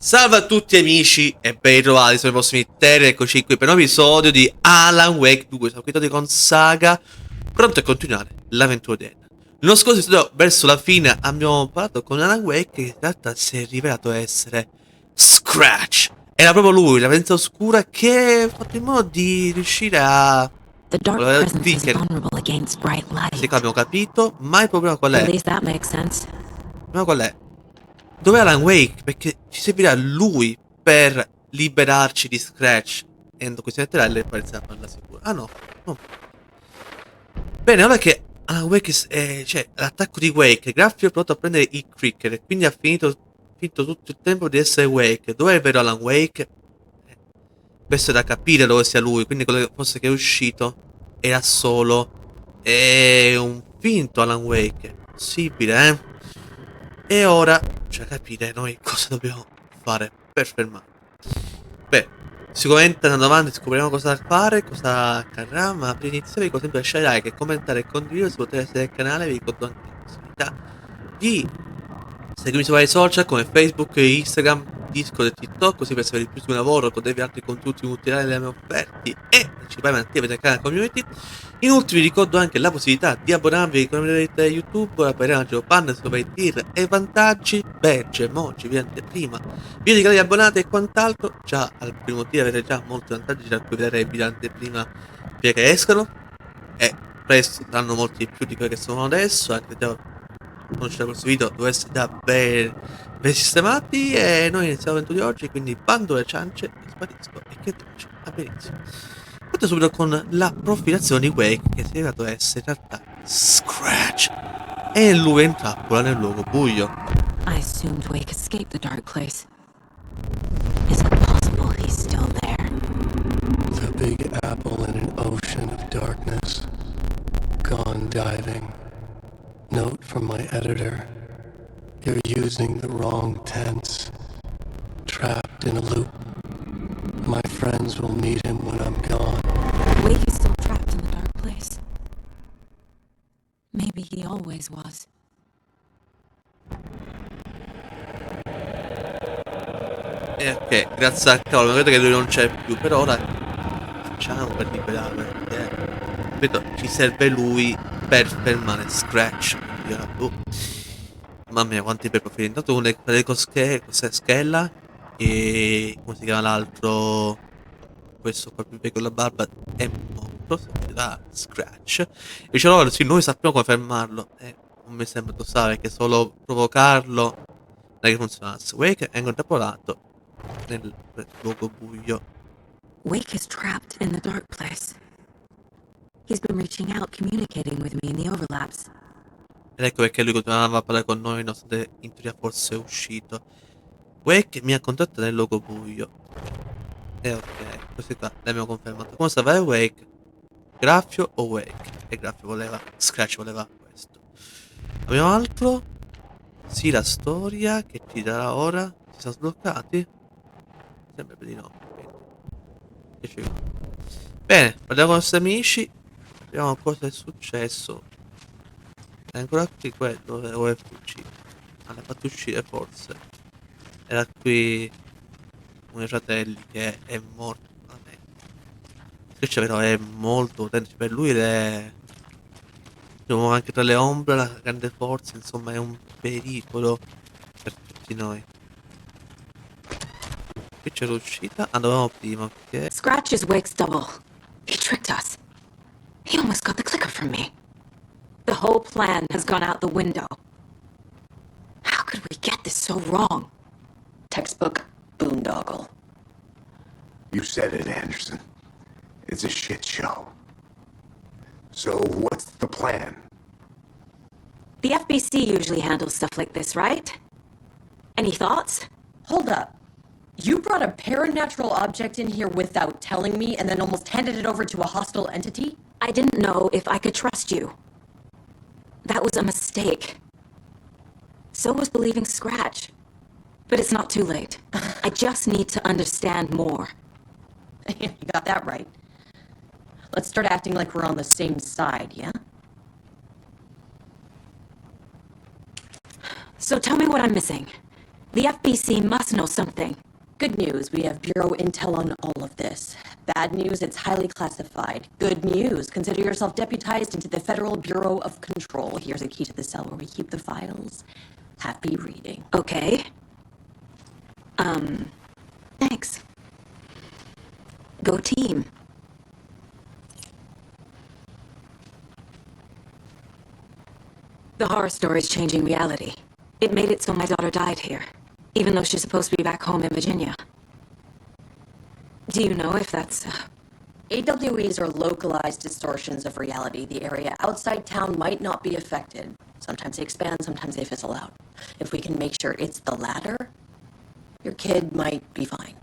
Salve a tutti amici e ben ritrovati sui prossimi Terry, eccoci qui per un nuovo episodio di Alan Wake 2. Siamo qui con Saga, pronto a continuare l'avventura odierna. Nello scorso episodio, verso la fine, abbiamo parlato con Alan Wake che in realtà si è rivelato essere Scratch. Era proprio lui, la presenza oscura che ha fatto in modo di riuscire a... The dark presence is Ticker. vulnerable against bright light. Sì, qua abbiamo capito, ma il problema qual è? At least that makes sense. Il problema qual è? Dov'è Alan Wake? Perché ci servirà lui per liberarci di Scratch. E questi metterà le parti a farla sicura. Ah no, no. Bene, ora che Alan Wake cioè l'attacco di Wake, Graffio è pronto a prendere il Cricker e quindi ha finito tutto il tempo di essere Wake. Dov'è il vero Alan Wake? Questo è da capire dove sia lui, quindi quello che fosse che è uscito era solo un finto Alan Wake. È possibile, eh? E ora c'è da capire noi cosa dobbiamo fare per fermarlo. Beh, sicuramente andando avanti scopriremo cosa fare, cosa accadrà, ma per iniziare vi consiglio di lasciare like, commentare e condividere se potete essere del canale. Vi ricordo anche la possibilità di seguirmi su vari social come Facebook, Instagram, Discord e TikTok, così per sapere di più sul lavoro, godervi altri contenuti utili delle mie offerti e principalmente attivare il canale community. Inoltre vi ricordo anche la possibilità di abbonarvi come vedete YouTube, appariranno anche partner, scopri tir e vantaggi, badge, emoji, via anteprima, via di canali abbonati e quant'altro. Già al primo tier avete già molti vantaggi da cui vedrete via anteprima via che escono e presto saranno molti più di quelli che sono adesso, anche già conoscere questo video dovreste già ben sistemati. E noi iniziamo l'evento di oggi, quindi bando le ciance, sparisco e che dolce a benissimo. Parto subito con la profilazione di Wake, che si è arrivato a essere in realtà Scratch e lui è in trappola nel luogo buio. I assumed Wake escaped the dark place. Is it possible he's still there? The big apple in an ocean of darkness. Gone diving. Note from my editor. You're using the wrong tense. Trapped in a loop. My friends will meet him when I'm gone. Wake is still trapped in the dark place. Maybe he always was. Ok, grazie al cavolo, vedo che lui non c'è più, però ora facciamo per liberarlo, perché vedo ci serve lui per fermare Scratch. Mamma mia, quanti bei profili. Intanto uno è cos'è Schella e come si chiama l'altro? Questo qua più vecchio con la barba è morto, da Scratch. E dice allora sì, noi sappiamo come fermarlo. Non mi sembra tossare che solo provocarlo non è che funzionasse. Wake è intrappolato nel luogo buio. Wake is trapped in the dark place. He's been reaching out, communicating with me in the overlaps. Ed ecco perché lui continuava a parlare con noi, nonostante in teoria fosse uscito. Wake mi ha contattato nel luogo buio. E ok, questo qua l'abbiamo confermato. Come stava Wake? Graffio o Wake? E Graffio voleva, Scratch voleva questo. Abbiamo altro? Sì, la storia che ti darà ora. Si sono sbloccati? Sembra di no. Bene, parliamo con i nostri amici. Vediamo cosa è successo. È ancora qui quello o è fuggito? L'ha fatto uscire forse. Era qui uno dei fratelli che è morto. Scratch però è molto potente per lui ed è, diciamo, anche tra le ombre la grande forza, insomma è un pericolo per tutti noi. Qui c'è l'uscita, andavamo prima, ok? Scratch is Wake's double. He tricked us. He almost got the clicker from me. The whole plan has gone out the window. How could we get this so wrong? Textbook boondoggle. You said it, Anderson. It's a shit show. So what's the plan? The FBC usually handles stuff like this, right? Any thoughts? Hold up. You brought a paranatural object in here without telling me and then almost handed it over to a hostile entity? I didn't know if I could trust you. That was a mistake. So was believing Scratch. But it's not too late. I just need to understand more. You got that right. Let's start acting like we're on the same side, yeah? So tell me what I'm missing. The FBC must know something. Good news, we have Bureau intel on all of this. Bad news, it's highly classified. Good news, consider yourself deputized into the Federal Bureau of Control. Here's a key to the cell where we keep the files. Happy reading. Okay. Thanks. Go team. The horror story's changing reality. It made it so my daughter died here, even though she's supposed to be back home in Virginia. Do you know if that's... AWEs are localized distortions of reality. The area outside town might not be affected. Sometimes they expand, sometimes they fizzle out. If we can make sure it's the latter, your kid might be fine.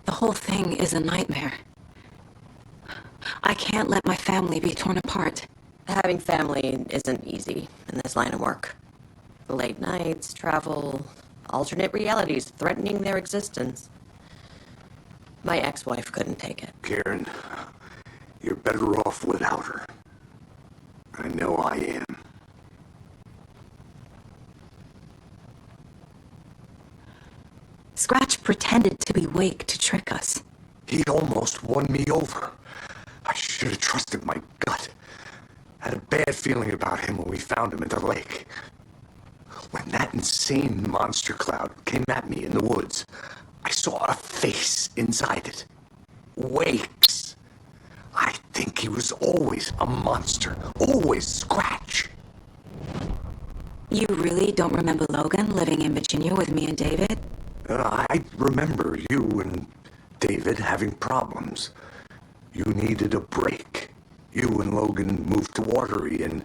The whole thing is a nightmare. I can't let my family be torn apart. Having family isn't easy in this line of work. The late nights, travel, alternate realities threatening their existence. My ex-wife couldn't take it. Karen, you're better off without her. I know I am. Scratch pretended to be Wake to trick us. He almost won me over. I should have trusted my gut. I had a bad feeling about him when we found him in the lake. When that insane monster cloud came at me in the woods, I saw a face inside it. Wake's. I think he was always a monster. Always Scratch. You really don't remember Logan living in Virginia with me and David? I remember you and David having problems. You needed a break. You and Logan moved to Watery and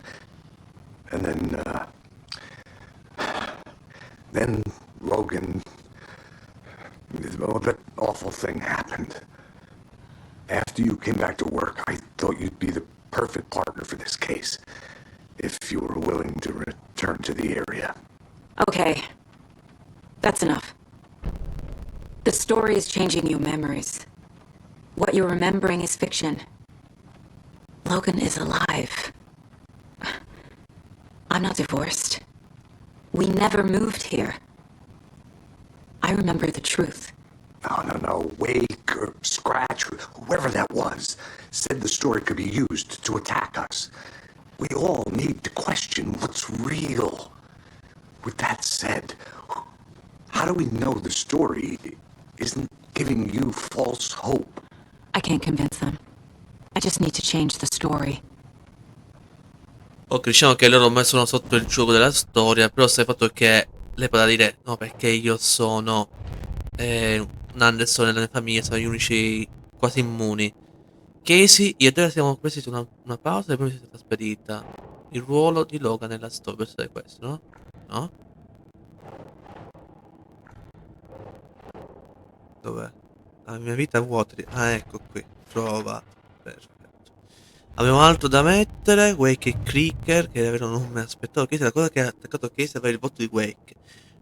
then Logan, well, that awful thing happened. After you came back to work, I thought you'd be the perfect partner for this case, if you were willing to return to the area. Okay. That's enough. The story is changing your memories. What you're remembering is fiction. Logan is alive. I'm not divorced. We never moved here. I remember the truth. No. Wake or Scratch, whoever that was, said the story could be used to attack us. We all need to question what's real. With that said, how do we know the story isn't giving you false hope? I can't convince them. I just need to change the story. Ok, diciamo che loro ormai sono sotto il gioco della storia, però sta il fatto che lei potrà dire no, perché io sono un Anderson e la mia famiglia sono gli unici quasi immuni. Casey, io e te siamo presi su una pausa e poi mi si è trasferita. Il ruolo di Logan nella storia, per essere questo, no? No? Dov'è? La mia vita vuota. Ah, ecco qui. Trovato. Perfetto. Abbiamo altro da mettere. Wake e Clicker, che davvero non mi aspettavo. Casey, la cosa che ha attaccato Casey aveva il voto di Wake.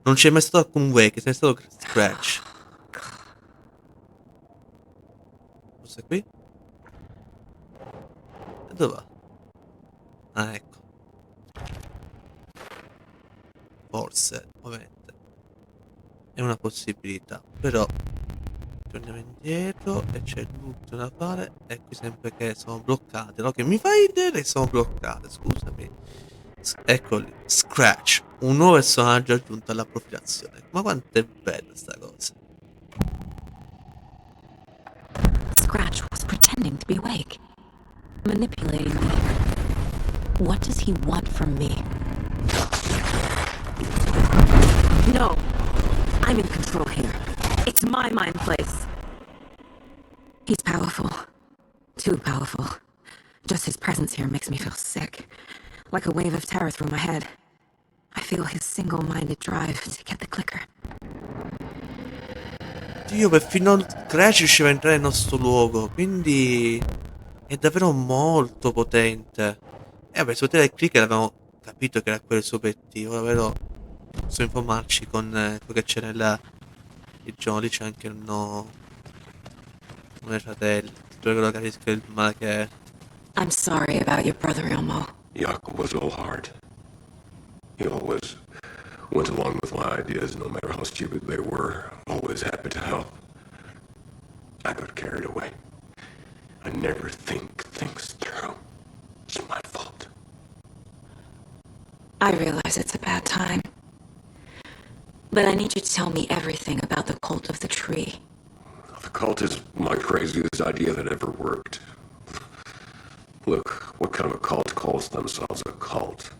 Non c'è mai stato alcun Wake, c'è stato Scratch. Forse qui? E dov'è? Ah, ecco. Forse, ovviamente. È una possibilità. Però torniamo indietro e c'è l'ultimo da fare. E qui sempre che sono bloccate, no? Che mi fai vedere che sono bloccate, scusami. Eccoli, Scratch, un nuovo personaggio aggiunto alla profilazione. Ma quanto è bella sta cosa. Scratch was pretending to be Wake. Manipulating me. What does he want from me? No! I'm in control here. It's my mind place. He's powerful. Too powerful. Just his presence here makes me feel sick. Like a wave of terror through my head. I feel his single-minded drive to get the clicker. Dio, perfino Scratch riusciva a entrare nel nostro luogo, quindi è davvero molto potente. E vabbè, sul il clicker avevamo capito che era quello il suo obiettivo, davvero possiamo informarci con quello che c'è nella... Il giorno lì c'è anche uno dei fratelli. Spero che lo capisca il male che è. I'm sorry about your brother, Elmo. Yaakov was all hard. He always Went along with my ideas, no matter how stupid they were. Always happy to help. I got carried away. I never think things through. It's my fault. I realize it's a bad time. But I need you to tell me everything about the cult of the tree. The cult is my craziest idea that ever worked. Look, what kind of a cult calls themselves a cult?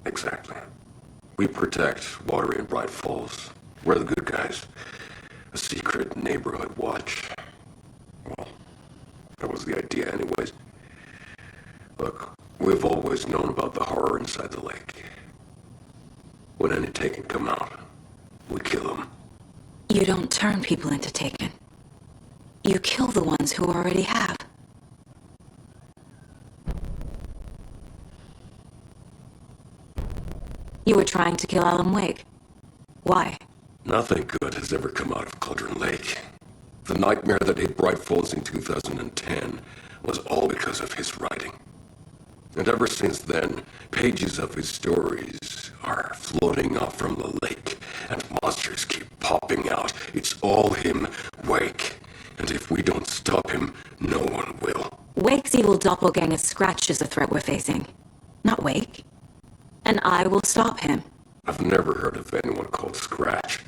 Exactly. We protect Watery and Bright Falls. We're the good guys. A secret neighborhood watch. Well, that was the idea anyways. Look, we've always known about the horror inside the lake. When any Taken come out, we kill them. You don't turn people into Taken. You kill the ones who already have. You were trying to kill Alan Wake. Why? Nothing good has ever come out of Cauldron Lake. The nightmare that hit Bright Falls in 2010 was all because of his writing. And ever since then, pages of his stories are floating up from the lake, and monsters keep popping out. It's all him, Wake. And if we don't stop him, no one will. Wake's evil doppelganger Scratch is the threat we're facing. Not Wake. And I will stop him. I've never heard of anyone called Scratch.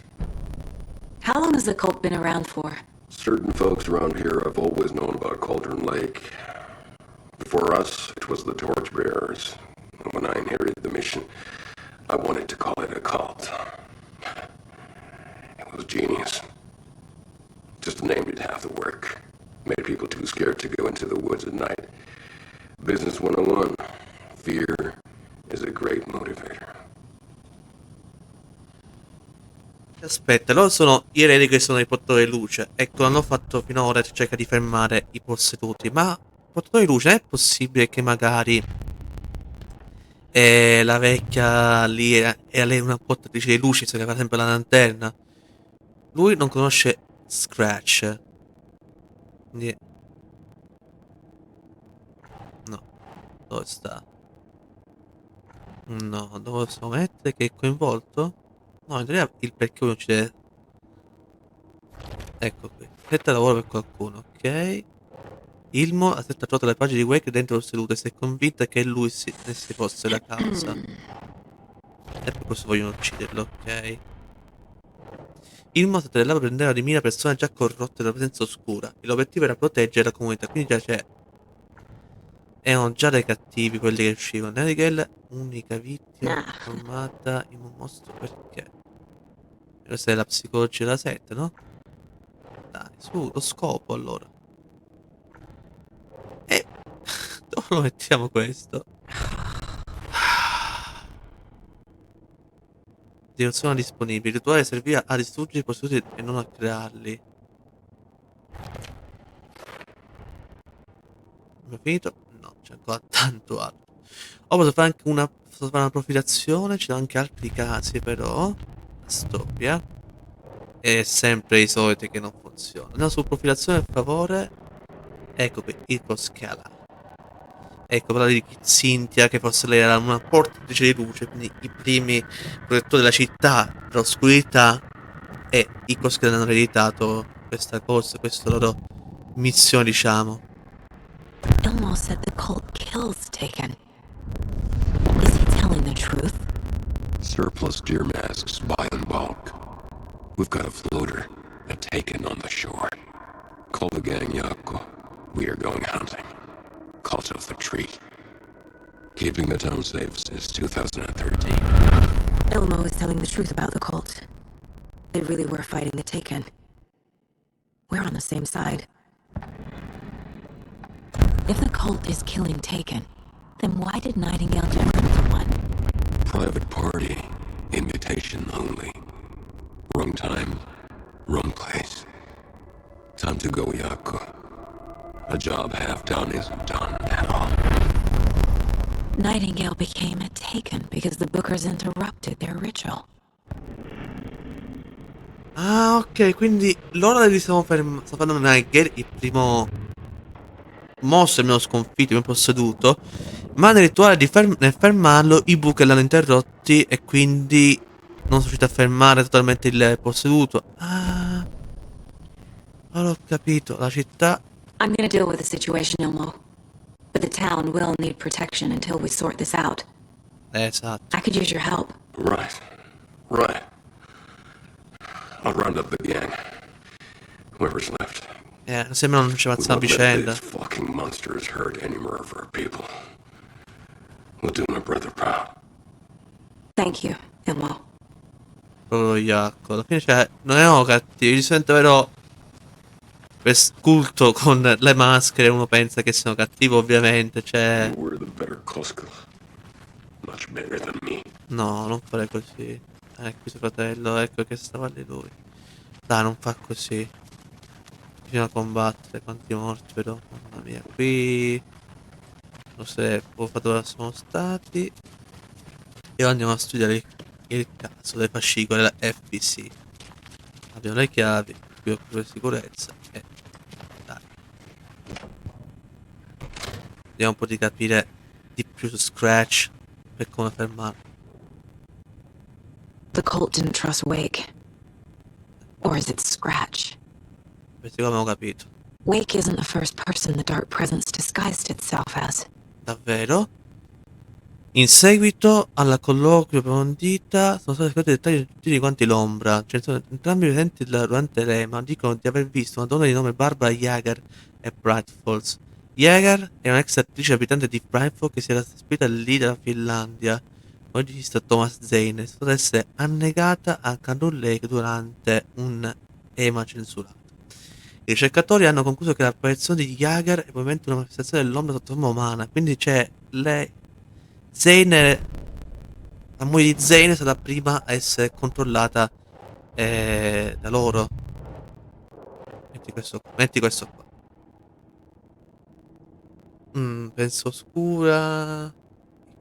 How long has the cult been around for? Certain folks around here have always known about Cauldron Lake. Before us, it was the Torchbearers. And when I inherited the mission, I wanted to call it a cult. It was genius. Just named it half the work. Made people too scared to go into the woods at night. Business 101. Fear is a great motivator. Aspetta, loro sono gli eredi che sono i portatori di luce. Ecco, l'hanno fatto finora, cerca di fermare i posseduti. Ma portatori di luce, non è possibile che magari la vecchia lì è lei una portatrice di luce, se leva sempre la lanterna. Lui non conosce Scratch. Quindi... no. Dove sta? No, dove possiamo mettere che è coinvolto? No, in teoria il perché uno uccide. Ecco qui. Setta lavoro per qualcuno, ok. Ilmo ha setta trovato le pagine di Wake dentro lo seduto e si è convinta che lui ne si fosse la causa. E per questo vogliono ucciderlo, ok. Ilmo dell'Ava prendeva di mira persone già corrotte dalla presenza oscura. E l'obiettivo era proteggere la comunità, quindi già c'è. Erano già dei cattivi quelli che uscivano. Nightingale, unica vittima formata in un mostro, perché? Questa è la psicologia della setta, no? Dai, su, lo scopo allora. E dove lo mettiamo questo? Non sono disponibili. Il rituale serviva a distruggere i posseduti e non a crearli. Abbiamo finito? No, c'è ancora tanto altro. Posso fare anche posso fare una profilazione. Ci sono anche altri casi però. La storia. E sempre i soliti che non funzionano. Andiamo su profilazione per favore. Ecco qui, il scala. Ecco, parlare di Cynthia, che forse lei era una portatrice di luce, quindi i primi protettori della città, dell'oscurità, e i Coscala hanno ereditato questa cosa, questa loro missione, diciamo. Elmo said the cult kills Taken. Is he telling the truth? Surplus deer masks buy in bulk. We've got a floater, a Taken on the shore. Call the gang Yako. We are going hunting. Cult of the tree. Keeping the town safe since 2013. Elmo is telling the truth about the cult. They really were fighting the Taken. We're on the same side. If the cult is killing Taken, then why did Nightingale generate the one? Private party. Invitation only. Wrong time. Wrong place. Time to go, Yako. A job half done isn't done at all. Nightingale became a Taken because the Bookers interrupted their ritual. Ah, ok, quindi loro li stiamo facendo Nightingale, il primo mostro, il meno sconfitto, il meno posseduto. Ma nel rituale nel fermarlo, i Booker l'hanno interrotti e quindi non sono riuscito a fermare totalmente il posseduto. Ah, ora ho capito, la città... I'm gonna deal with the situation, Ilmo. But the town will need protection until we sort this out. Esatto. I could use your help. Right. Right. I'll round up the gang. Whoever's left. Sembra non ci We avanza a won't let vicenda. these fucking monsters hurt any more of our people. We'll do my brother proud. Thank you, Ilmo. Proprio Iacco. Alla fine, cioè, non erano cattivi. Di solito, però, per culto con le maschere, uno pensa che siano cattivi, ovviamente. Cioè, You were the better Koska. Much better than me. no, non fare così. Qui suo fratello, ecco che stava lì lui. Dai, non fa così. Bisogna combattere, quanti morti però, mamma mia. Qui non so dove sono stati. E ora andiamo a studiare il caso del fascicolo della FBC. Abbiamo le chiavi, qui ho più sicurezza e dai. Vediamo un po' di capire di più su Scratch per come fermarlo. The cult didn't trust Wake. Or is it Scratch? Questi qua abbiamo capito. Wake isn't the first person the dark presence disguised itself as. Davvero? In seguito alla colloquio approfondita sono stati scoperti dettagli tutti quanti l'ombra. Cioè, sono entrambi presenti durante l'EMA dicono di aver visto una donna di nome Barbara Jaeger e Bright Falls. Jaeger è un'ex attrice abitante di Bright Falls che si era trasferita lì dalla Finlandia. Oggi regista Thomas Zane è stata essere annegata a Candle Lake durante un EMA censurato. I ricercatori hanno concluso che l'apparizione di Jaeger è probabilmente una manifestazione dell'ombra sotto forma umana, quindi c'è lei. Zane, la moglie di Zane è stata la prima a essere controllata da loro. Metti questo qua. Penso oscura. Il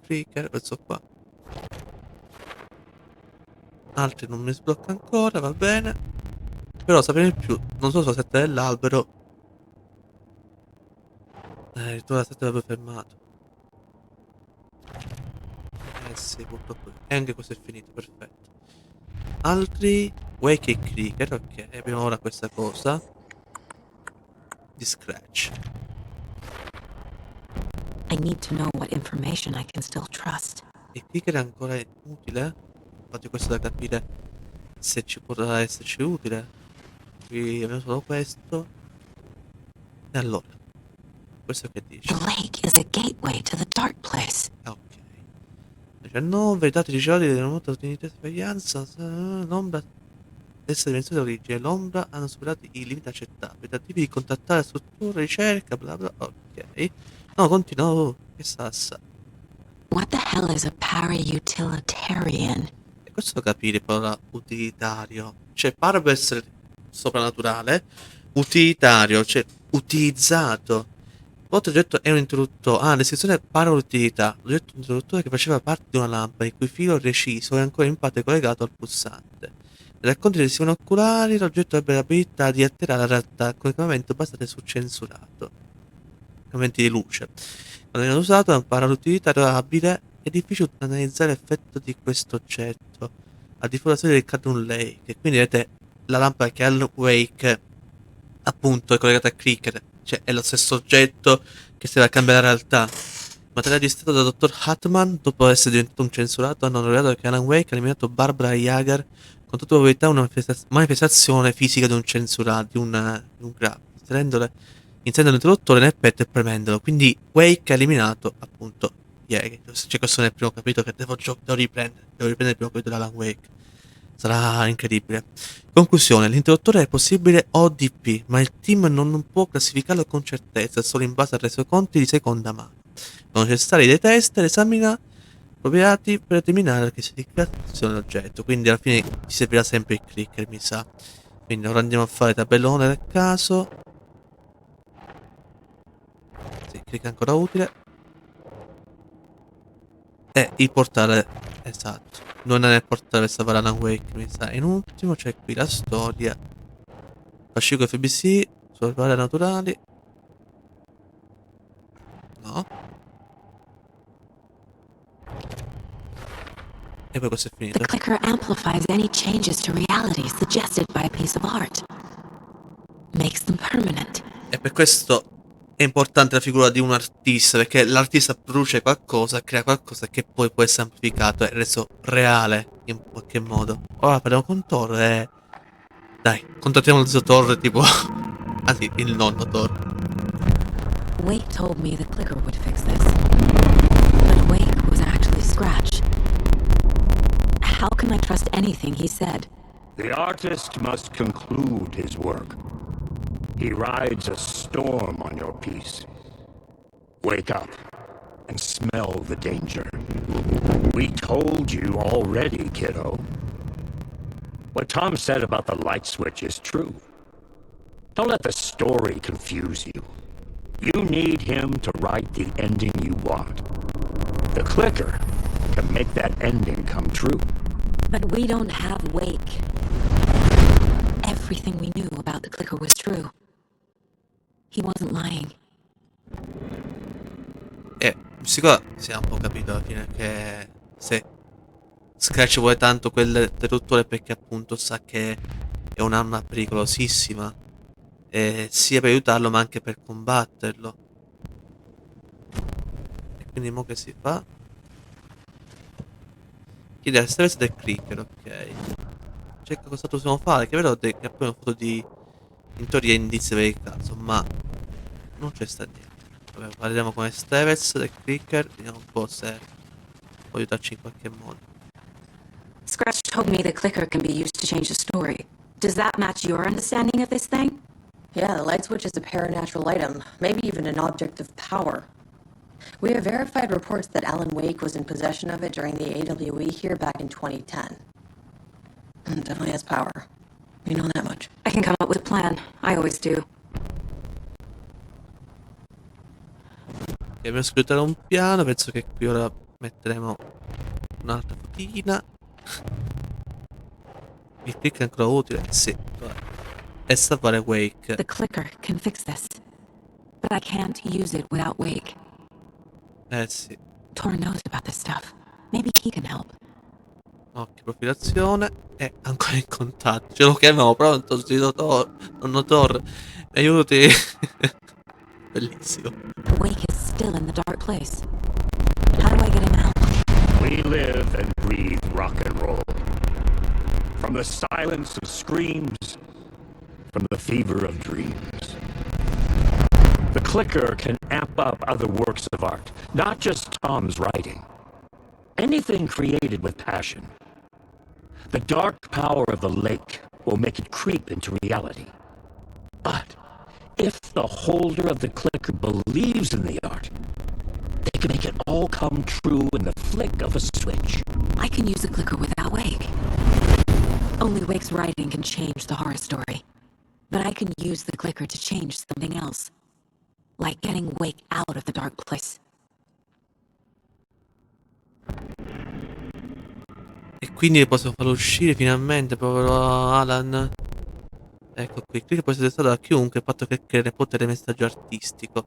clicker, questo qua. Altri non mi sblocca ancora, va bene. Però sapere di più, non so se la setta dell'albero. Ritorno alla setta l'avevo fermato. Sì, purtroppo. E anche questo è finito, perfetto. Altri Wake e Clicker, ok, abbiamo ora questa cosa di Scratch. I need to know what information I can still trust. Il Clicker è ancora utile? Infatti questo da capire se ci potrà esserci utile. Qui abbiamo solo questo. E allora, questo che dice? The lake is a gateway to the dark place. Ok. 19, i dati ricevuti della nota di sorveglianza, l'ombra dessa dimensione d'origine, l'ombra hanno superato i limiti accettabili, tentativi di contattare la struttura, ricerca, bla bla, ok. No, continuo, che sassa. What the hell is a para-utilitarian? E questo da capire, parola utilitario. Cioè, para per essere soprannaturale, utilitario, cioè utilizzato. L'altro oggetto è un interruttore. Ah, descrizione para utilità. L'oggetto è un interruttore che faceva parte di una lampada, il cui filo reciso è ancora in parte collegato al pulsante. Nei racconti delle visioni oculari, l'oggetto ebbe l'abilità di alterare la realtà con cambiamenti basati sul censurato. Cambiamenti di luce. Quando viene usato è un parautilitario abile, è difficile analizzare l'effetto di questo oggetto a diffusione del Candle Lake. Quindi vedete la lampada che al Wake appunto è collegata a Clicker, cioè è lo stesso oggetto che serve a cambiare la realtà. Materiale di stato da Dr. Hartman, dopo essere diventato un censurato, hanno rivelato che Alan Wake ha eliminato Barbara Jaeger con tutta probabilità una manifestazione fisica di un censurato, di un grab, inserendo l'interruttore nel petto e premendolo. Quindi Wake ha eliminato appunto Jaeger. Cioè questo nel primo capitolo che devo riprendere il primo capitolo di Alan Wake. Sarà incredibile. Conclusione, l'interruttore è possibile ODP, ma il team non può classificarlo con certezza, solo in base a resoconti di seconda mano. Sono necessari dei tester, esamina appropriati per determinare la classificazione dell'oggetto. Quindi alla fine ci servirà sempre il clicker, mi sa. Quindi ora andiamo a fare tabellone del caso. Sì, click è ancora utile. E il portale, esatto. Non è nel portale per salvare Alan Wake, mi sa. In ultimo c'è qui la storia. Fascicolo FBC, sulle parole naturali. No. E poi questo è The finito. clicker amplifies any changes to reality suggested by a piece of art. Makes them permanent. E per questo è importante la figura di un artista, perché l'artista produce qualcosa, crea qualcosa che poi può essere amplificato e reso reale in qualche modo. Ora parliamo con Thor e... Dai, contattiamo lo zio Thor, tipo... Anzi, il nonno Thor. Wake told me the clicker would fix this. But Wake was actually Scratch. How can I trust anything he said? The artist must conclude his work. He rides a storm on your piece. Wake up and smell the danger. We told you already, kiddo. What Tom said about the light switch is true. Don't let the story confuse you. You need him to write the ending you want. The clicker can make that ending come true. But we don't have Wake. Everything we knew about the clicker was true. He wasn't lying. E sicuro si è un po' capito alla fine che se Scratch vuole tanto quel interruttore perché appunto sa che è un'arma pericolosissima, sia per aiutarlo ma anche per combatterlo. E quindi mo che si fa? Chiede la stessa del clicker, ok. Cerca cosa possiamo fare, che vedo che è poi una foto di, in teoria, indizi per il caso, ma non c'è sta niente. Vabbè, parliamo con Stevens del clicker, vediamo un po' se può aiutarci in qualche modo. Scratch told me the clicker can be used to change the story. Does that match your understanding of this thing? Yeah, the light switch is a paranatural item, maybe even an object of power. We have verified reports that Alan Wake was in possession of it during the AWE here back in 2010. It definitely has power. We know that much. I can come up with a plan. I always do. Abbiamo scritto un piano, penso che qui ora metteremo un'altra fotina. Il click è ancora utile? Sì. E salvare Wake. The clicker can fix this. But I can't use it without Wake. Sì. Tor knows about this stuff. Maybe he can help. Occhio, profilazione. È ancora in contatto. Ce lo chiamiamo pronto, zio Thor. Nonno Thor. Mi aiuti. Bellissimo. Wake is still in the dark place. How do I get him out? We live and breathe rock and roll. From the silence of screams, from the fever of dreams. The clicker can amp up other works of art, not just Tom's writing. Anything created with passion. The dark power of the lake will make it creep into reality. But if the holder of the clicker believes in the art, they can make it all come true in the flick of a switch. I can use the clicker without Wake. Only Wake's writing can change the horror story. But I can use the clicker to change something else. Like getting Wake out of the dark place. E quindi possiamo farlo uscire finalmente, povero Alan. Ecco qui, il click può essere testato da chiunque, il fatto che ne può tenere messaggio artistico.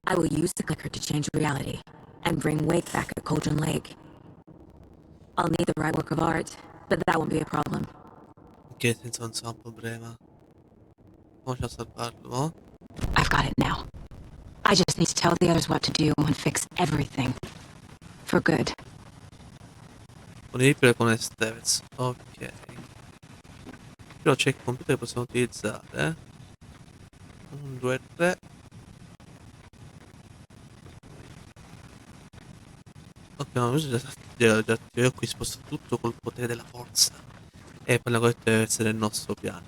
I will use the clicker to change reality and bring Wake back at Cauldron Lake. I'll need the right work of art, but that won't be a problem. Che senso non sarà un problema. Come facciamo a salvarlo, no? I've got it now. I just need to tell the others what to do and fix everything. For good. Con il replay con Stevens. Ok. Però c'è il computer che possiamo utilizzare. 1, 2, 3. Ok, no, io qui sposto tutto col potere della forza. E per la cosa deve essere il nostro piano.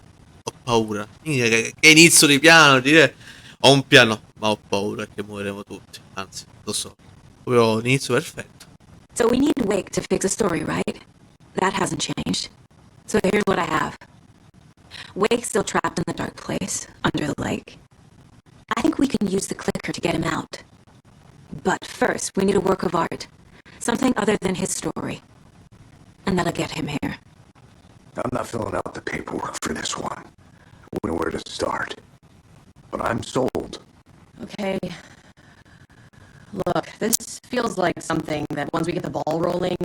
Ho paura. Che inizio di piano, dire. Ho un piano, ma ho paura che moriremo tutti. Anzi, lo so. Proprio l'inizio perfetto. So we need Wake to fix a story, right? That hasn't changed. So here's what I have. Wake's still trapped in the dark place, under the lake. I think we can use the clicker to get him out. But first, we need a work of art. Something other than his story. And that'll get him here. I'm not filling out the paperwork for this one. I wouldn't know where to start. But I'm sold. Okay. Look, this feels like something that once we get the ball rolling,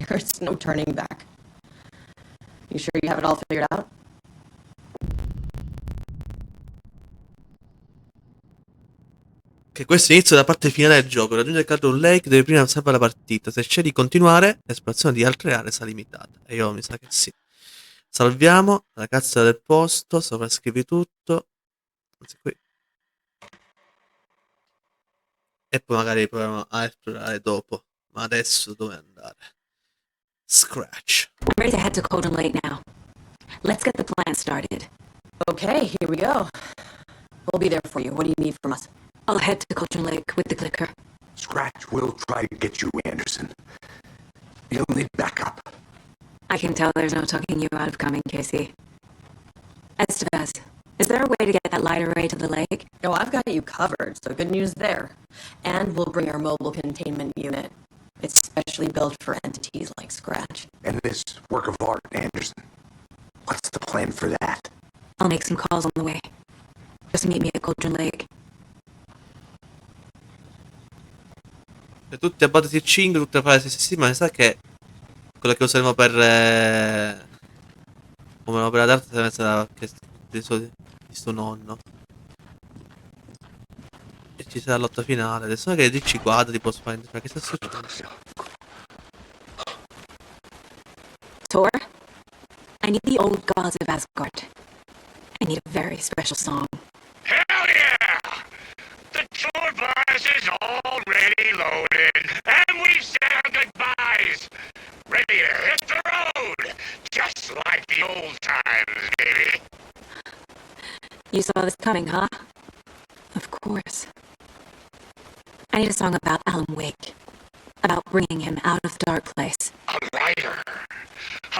there's no turning back. You sure you have it all figured out? Che questo inizio della parte finale del gioco. Raggiungere Cardon Lake, deve prima salvare la partita. Se scegli di continuare, l'esplorazione di altre aree sarà limitata. E io mi sa che sì. Salviamo la cazzo del posto, sovrascrivi tutto. Anzi, qui. E poi magari proviamo a esplorare dopo. Ma adesso dove andare? Scratch. I'm ready to head to Cauldron Lake now. Let's get the plan started. Okay, here we go. We'll be there for you. What do you need from us? I'll head to Cauldron Lake with the clicker. Scratch will try to get you, Anderson. You'll need backup. I can tell there's no talking you out of coming, Casey. Estevez, is there a way to get that light array to the lake? Oh, I've got you covered, so good news there. And we'll bring our mobile containment unit. It's specially built for entities like Scratch. And this work of art, Anderson. What's the plan for that? I'll make some calls on the way. Just meet me at Cauldron Lake. E tutti a base si cingono, tutte le frasi sì, ma mi sa che quella che useremo per come opera d'arte sarà che di suo nonno. E ci sarà la lotta finale. Adesso non è che dici guarda, ti posso fare che sta succedendo? Tor, I need the old gods of Asgard. I need a very special song. Hell yeah! The tour bus is already loaded, and we've said our goodbyes. Ready to hit the road, just like the old times, baby. You saw this coming, huh? Of course. I need a song about Alan Wake. About bringing him out of the dark place. A lighter,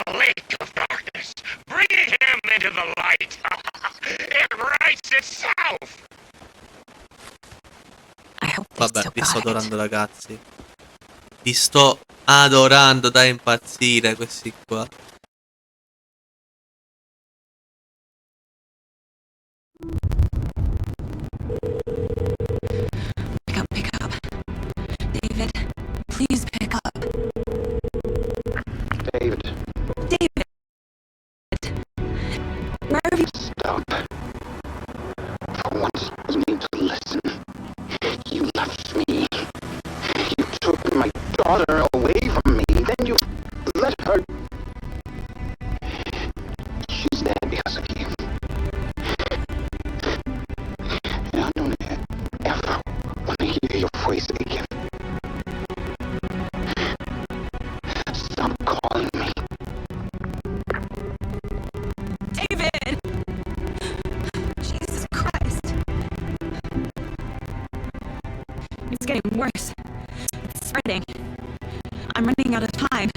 a lake of darkness, bringing him into the light. It writes itself. I hope they Vabbè, still vi sto got it. adorando ragazzi. Vi sto adorando da impazzire questi qua. Pick up. David, please pick up. David, David! Where have you... stop. For once, you need to listen. You left me. You took my daughter away from me. Then you let her... She's dead because of you. And I don't ever want to hear your voice again. Stop calling me. David! Jesus Christ. It's getting worse. It's spreading. I'm running out of time.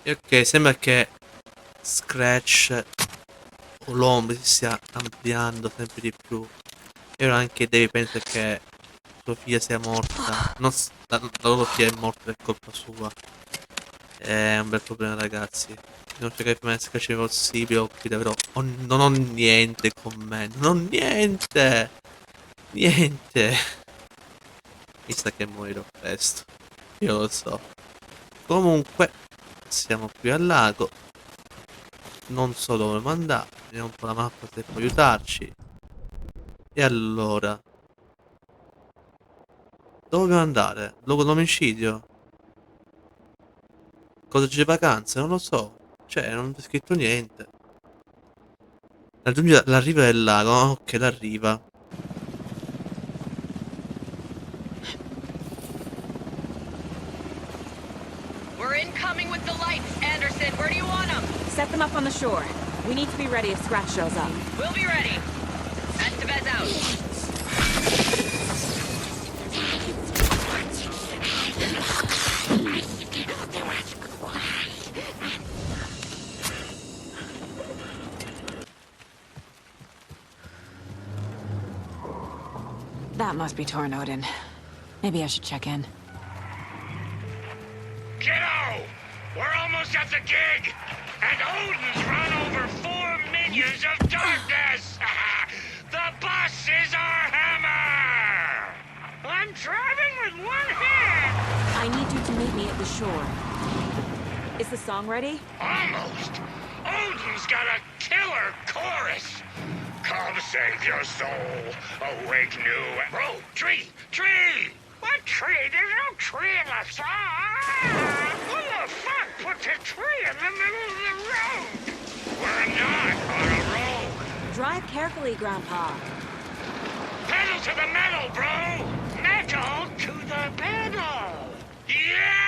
E ok, sembra che Scratch o l'ombra si stia ampliando sempre di più. E ora anche Devi pensa che sua figlia sia morta. Non la loro figlia è morta per colpa sua. È un bel problema ragazzi. Non cercare prima di Scratch il possibile o qui davvero non ho niente con me. Non ho niente. Niente. Mi sa che morirò presto. Io lo so. Comunque siamo qui al lago. Non so dove andare. Vediamo un po' la mappa se può aiutarci. E allora, dove dobbiamo andare? Luogo dell'omicidio? Cosa c'è vacanze? Non lo so. Cioè, non c'è scritto niente. Raggiungi la riva del lago. Ok, la riva. We're incoming with the lights, Anderson. Where do you want them? Set them up on the shore. We need to be ready if Scratch shows up. We'll be ready. Estevez out. That must be torn, Odin. Maybe I should check in. Kiddo! We're almost at the gig! And Odin's run over 4 minions of darkness! The bus is our hammer! I'm driving with one hand! I need you to meet me at the shore. Is the song ready? Almost! Odin's got a killer chorus! Come save your soul, awake new... Bro, tree! What tree? There's no tree in the song! Who the fuck puts a tree in the middle of the road? We're not on a road! Drive carefully, Grandpa. Pedal to the metal, bro! Metal to the pedal! Yeah!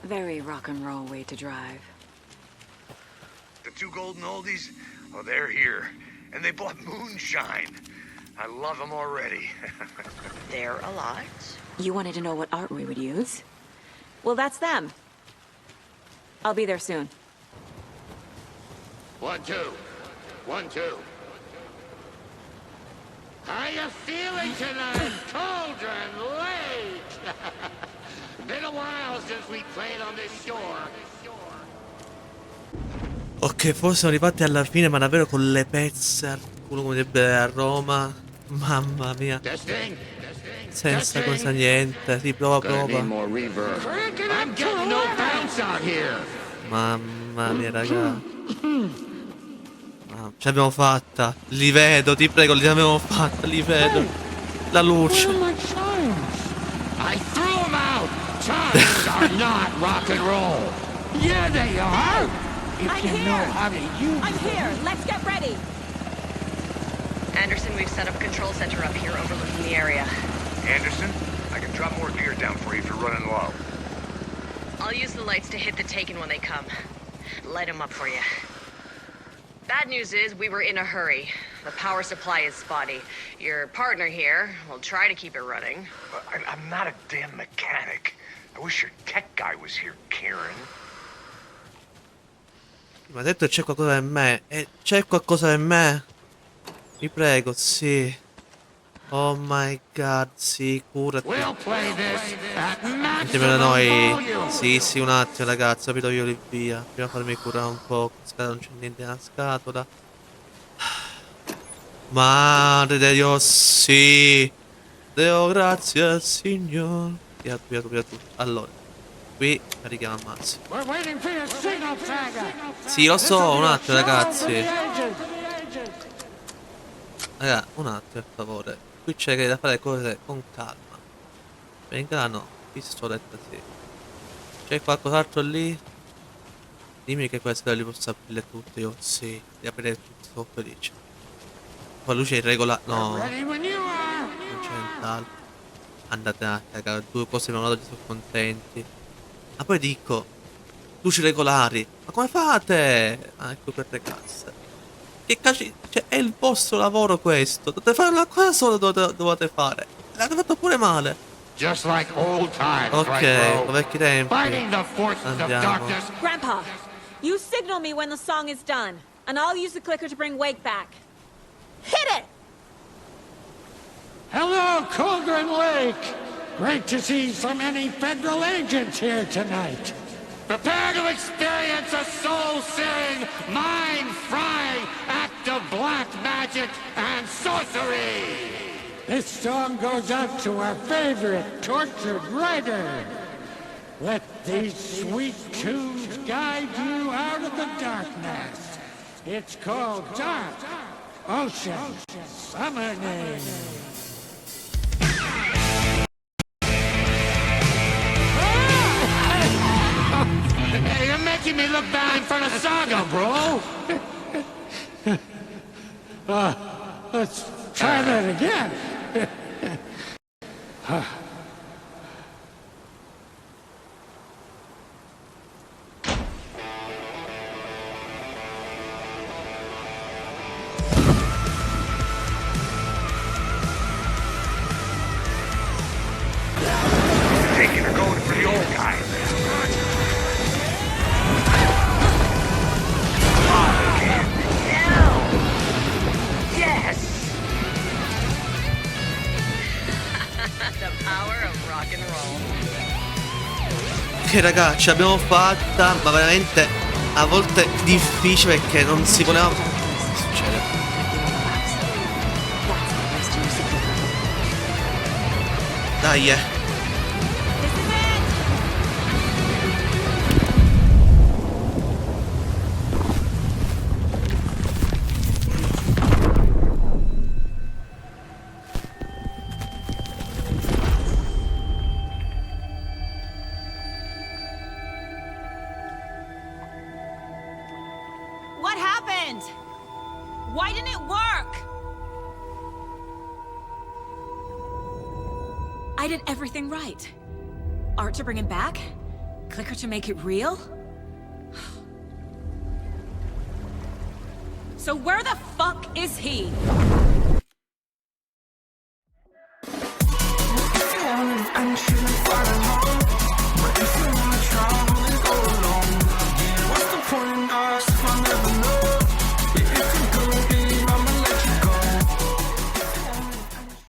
Very rock and roll way to drive. The 2 golden oldies? Oh, they're here. And they bought moonshine. I love them already. They're a lot. You wanted to know what art we would use? Well, that's them. I'll be there soon. 1, 2. 1, 2. How you feeling tonight, Cauldron Lake? Been a while since we played on this shore. Ok, forse siamo arrivati alla fine, ma davvero con le pezze al culo come direbbe a Roma. Mamma mia. Testing. Senza cosa niente. Sì, prova. I'm getting no bounce out here. Mamma mia, raga. Ce l'abbiamo fatta. Li vedo, ti prego, li abbiamo fatta, li vedo. La luce. I threw them out. Chimes are not rock and roll. Yeah, they are. If you know how to use I'm here! Let's get ready! Anderson, we've set up a control center up here overlooking the area. Anderson, I can drop more gear down for you if you're running low. I'll use the lights to hit the Taken when they come. Light them up for you. Bad news is we were in a hurry. The power supply is spotty. Your partner here will try to keep it running. I'm not a damn mechanic. I wish your tech guy was here, Karen. Mi ha detto che c'è qualcosa per me. E c'è qualcosa per me? Vi prego, sì. Oh my god, sì, curati. Insieme a noi. Sì, un attimo, ragazzi, capito, io li via. Prima farmi curare un po'. Non c'è niente nella scatola. Madre di Dio, sì. Deo, grazie, signor. Via tutto. Allora, qui carichiamo al massimo. Sì, lo so, un attimo, ragazzi. Raga, un attimo, per favore. Qui c'è da fare cose con calma. Venga, no. Pistoletta, sì. C'è qualcos'altro lì? Dimmi che questa li posso aprire tutte. Io sì, di aprire tutto, sono felice. Poi luce irregolare. No. Non c'è nient'altro. Andate a cagare, 2 cose in una volta, sono contenti. Ma poi dico, luci regolari. Ma come fate? Ah, ecco per le casse. Che cazzo, cioè, è il vostro lavoro questo. Dovete fare una cosa sola, dovete fare. L'avete fatto pure male. Just like old times, ok, vecchi tempi. Andiamo. Grandpa, you signal me when the song is done, and I'll use the clicker to bring Wake back. Hit it! Hello, Cauldron Lake! Great to see so many federal agents here tonight. Prepare to experience a soul-searing, mind-frying act of black magic and sorcery! This song goes out to our favorite tortured writer. Let these sweet tunes guide you out of the darkness. It's called Dark Ocean Summoning. Hey, you're making me look bad in front of Saga, bro! Let's try that again. Taking or going for the old guy. Ok raga, ce l'abbiamo fatta, ma veramente a volte difficile perché non si voleva... Che succede? Dai What happened? Why didn't it work? I did everything right. Art to bring him back? Clicker to make it real? So where the fuck is he?